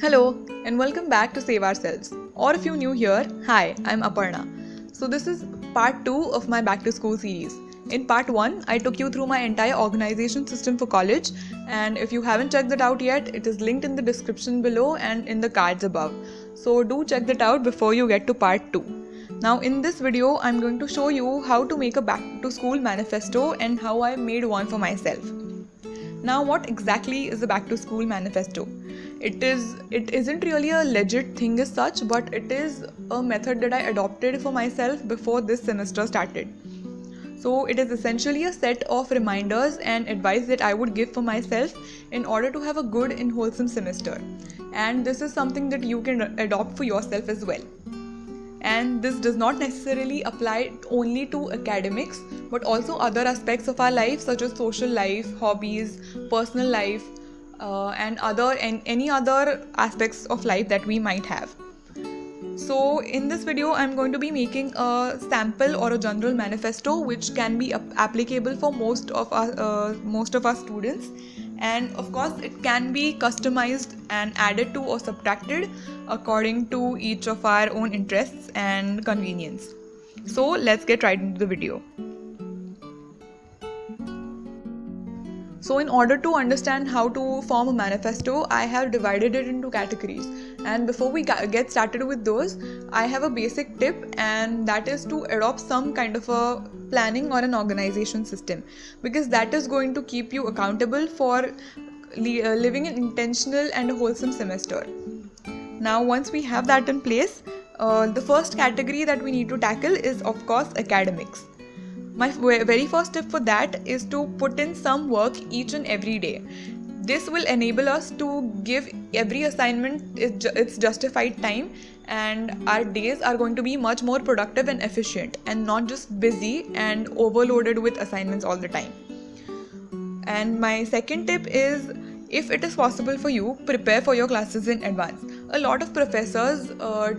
Hello and welcome back to Save Ourselves. Or if you're new here, hi, I'm Aparna. So this is part 2 of my back to school series. In part 1, I took you through my entire organization system for college, and if you haven't checked that out yet, it is linked in the description below and in the cards above. So do check that out before you get to part 2. Now in this video, I'm going to show you how to make a back to school manifesto and how I made one for myself. Now, what exactly is a back to school manifesto? It isn't really a legit thing as such, but it is a method that I adopted for myself before this semester started. So it is essentially a set of reminders and advice that I would give for myself in order to have a good and wholesome semester. And this is something that you can adopt for yourself as well. And this does not necessarily apply only to academics, but also other aspects of our life such as social life, hobbies, personal life, and any other aspects of life that we might have. So in this video, I'm going to be making a sample or a general manifesto which can be applicable for most of our students, and of course it can be customized and added to or subtracted according to each of our own interests and convenience. So let's get right into the video. So in order to understand how to form a manifesto, I have divided it into categories. And before we get started with those, I have a basic tip, and that is to adopt some kind of a planning or an organization system, because that is going to keep you accountable for living an intentional and a wholesome semester. Now, once we have that in place, the first category that we need to tackle is, of course, academics. My very first tip for that is to put in some work each and every day. This will enable us to give every assignment its justified time, and our days are going to be much more productive and efficient and not just busy and overloaded with assignments all the time. And my second tip is, if it is possible for you, prepare for your classes in advance. A lot of professors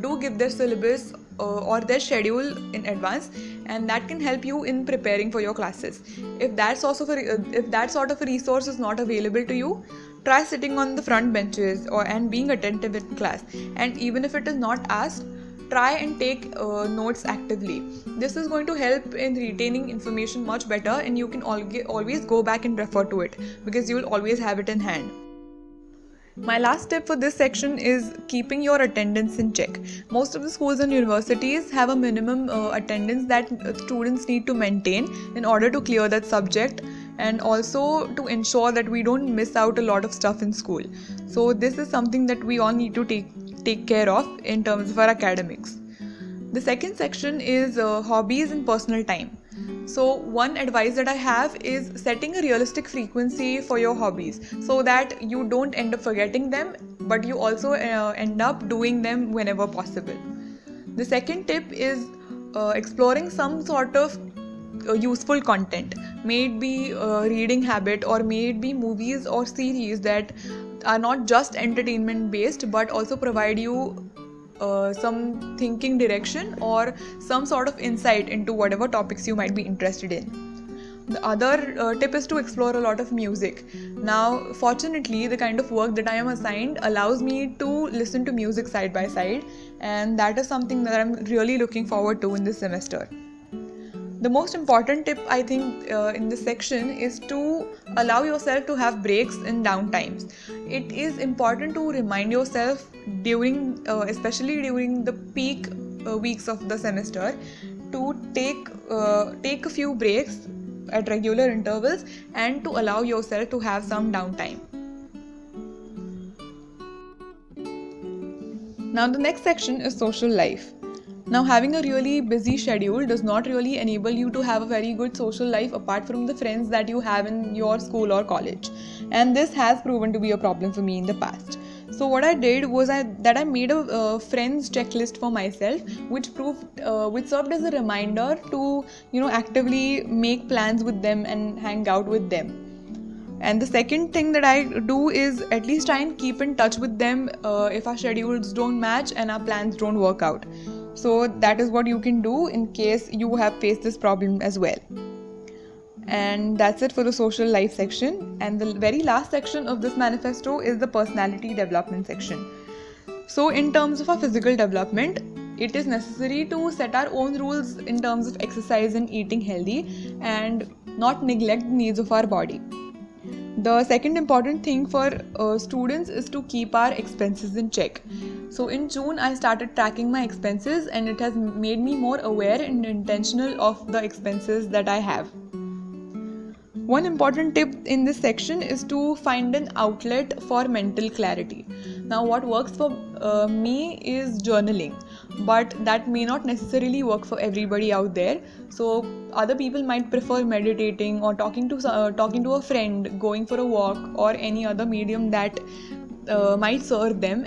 do give their syllabus or their schedule in advance, and that can help you in preparing for your classes. If that sort of a resource is not available to you, try sitting on the front benches and being attentive in class. And even if it is not asked, try and take notes actively. This is going to help in retaining information much better, and you can always go back and refer to it because you will always have it in hand. My last tip for this section is keeping your attendance in check. Most of the schools and universities have a minimum attendance that students need to maintain in order to clear that subject, and also to ensure that we don't miss out a lot of stuff in school. So this is something that we all need to take care of in terms of our academics. The second section is hobbies and personal time. So one advice that I have is setting a realistic frequency for your hobbies so that you don't end up forgetting them, but you also end up doing them whenever possible. The second tip is exploring some sort of useful content. May it be reading habit, or may it be movies or series that are not just entertainment based but also provide you some thinking direction or some sort of insight into whatever topics you might be interested in. The other tip is to explore a lot of music. Now, fortunately, the kind of work that I am assigned allows me to listen to music side by side, and that is something that I'm really looking forward to in this semester. The most important tip, I think, in this section is to allow yourself to have breaks and downtimes. It is important to remind yourself especially during the peak weeks of the semester, to take a few breaks at regular intervals and to allow yourself to have some downtime. Now, the next section is social life. Now, having a really busy schedule does not really enable you to have a very good social life apart from the friends that you have in your school or college. And this has proven to be a problem for me in the past. So what I did was I made a friends checklist for myself, which served as a reminder to actively make plans with them and hang out with them. And the second thing that I do is at least try and keep in touch with them if our schedules don't match and our plans don't work out. So that is what you can do in case you have faced this problem as well. And that's it for the social life section. And the very last section of this manifesto is the personality development section. So in terms of our physical development, it is necessary to set our own rules in terms of exercise and eating healthy and not neglect the needs of our body. The second important thing for students is to keep our expenses in check. So in June, I started tracking my expenses, and it has made me more aware and intentional of the expenses that I have. One important tip in this section is to find an outlet for mental clarity. Now, what works for me is journaling, but that may not necessarily work for everybody out there. So, other people might prefer meditating or talking to a friend, going for a walk, or any other medium that might serve them.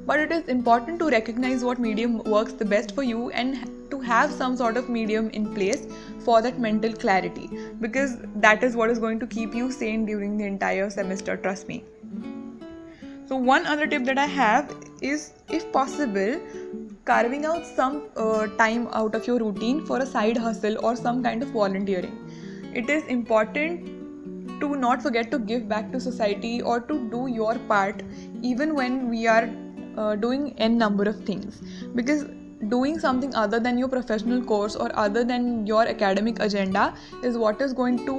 But it is important to recognize what medium works the best for you and to have some sort of medium in place for that mental clarity, because that is what is going to keep you sane during the entire semester, trust me. So one other tip that I have is, if possible, carving out some time out of your routine for a side hustle or some kind of volunteering. It is important to not forget to give back to society or to do your part even when we are doing n number of things, because doing something other than your professional course or other than your academic agenda is what is going to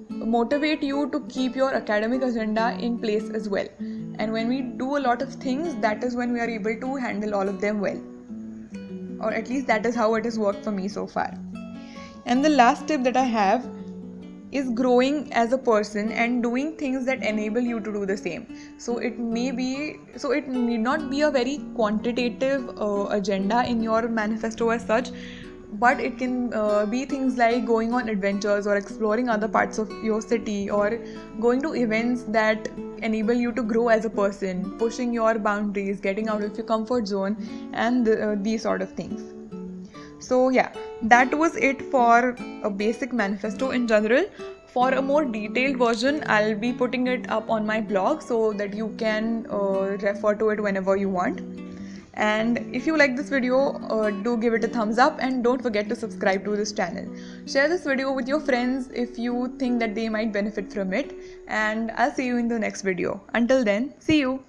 motivate you to keep your academic agenda in place as well. And when we do a lot of things, that is when we are able to handle all of them well, or at least that is how it has worked for me so far. And the last tip that I have is growing as a person and doing things that enable you to do the same. So it need not be a very quantitative agenda in your manifesto as such, but it can be things like going on adventures or exploring other parts of your city or going to events that enable you to grow as a person, pushing your boundaries, getting out of your comfort zone, and these sort of things. So yeah, that was it for a basic manifesto in general. For a more detailed version, I'll be putting it up on my blog so that you can refer to it whenever you want. And if you like this video, do give it a thumbs up and don't forget to subscribe to this channel. Share this video with your friends if you think that they might benefit from it, and I'll see you in the next video. Until then, see you!